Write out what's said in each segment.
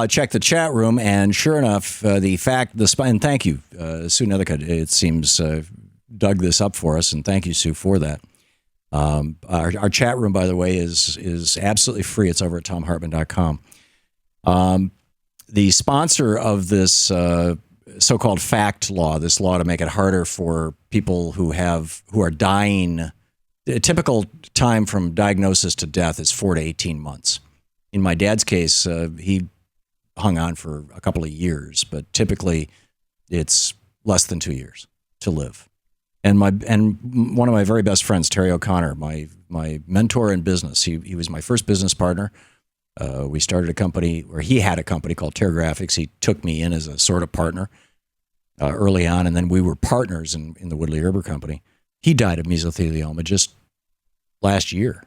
Check the chat room, and sure enough, and thank you, Sue Nethercutt, it seems, dug this up for us, and thank you, Sue, for that. Our chat room, by the way, is absolutely free. It's over at thomhartmann.com. The sponsor of this so-called FACT law, this law to make it harder for people who are dying, a typical time from diagnosis to death is 4 to 18 months. In my dad's case, he hung on for a couple of years, but typically it's less than 2 years to live. And one of my very best friends, Terry O'Connor, my mentor in business, he was my first business partner. We started a company, or he had a company called Terra Graphics. He took me in as a sort of partner early on, and then we were partners in the Woodley Herber Company. He died of mesothelioma just last year.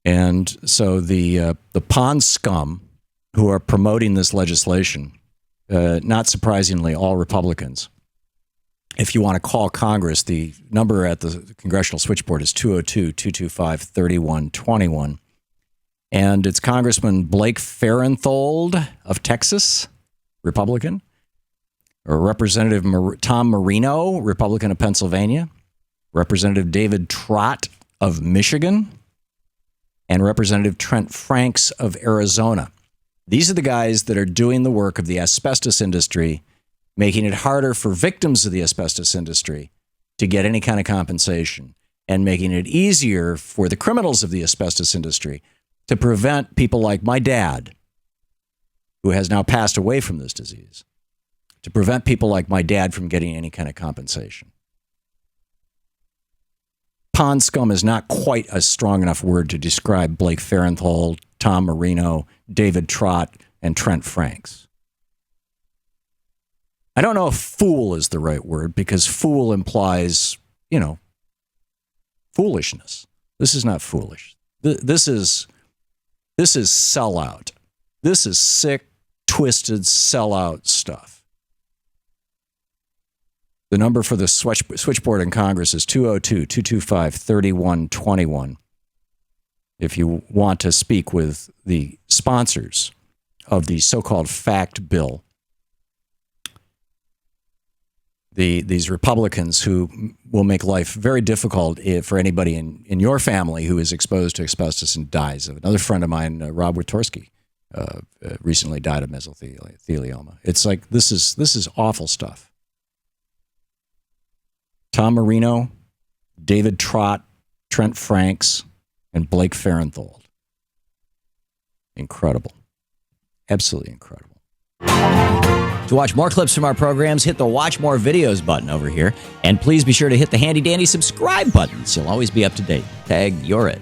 And so the pond scum who are promoting this legislation, not surprisingly, all Republicans. If you want to call Congress, the number at the Congressional Switchboard is 202-225-3121. And it's Congressman Blake Farenthold of Texas, Republican, or Representative Tom Marino, Republican of Pennsylvania, Representative David Trott of Michigan, and Representative Trent Franks of Arizona. These are the guys that are doing the work of the asbestos industry, making it harder for victims of the asbestos industry to get any kind of compensation, and making it easier for the criminals of the asbestos industry to prevent people like my dad, who has now passed away from this disease, to prevent people like my dad from getting any kind of compensation. Pond scum is not quite a strong enough word to describe Blake Farenthold, Tom Marino, David Trott, and Trent Franks. I don't know if fool is the right word, because fool implies, foolishness. This is not foolish. This is sellout. This is sick, twisted sellout stuff. The number for the switchboard in Congress is 202-225-3121. If you want to speak with the sponsors of the so-called FACT bill, these Republicans who will make life very difficult for anybody in your family who is exposed to asbestos and dies. Another friend of mine, Rob Witorsky, recently died of mesothelioma. It's like, this is awful stuff. Tom Marino, David Trott, Trent Franks, and Blake Farenthold. Incredible. Absolutely incredible. To watch more clips from our programs, hit the Watch More Videos button over here. And please be sure to hit the handy-dandy subscribe button so you'll always be up to date. Tag, you're it.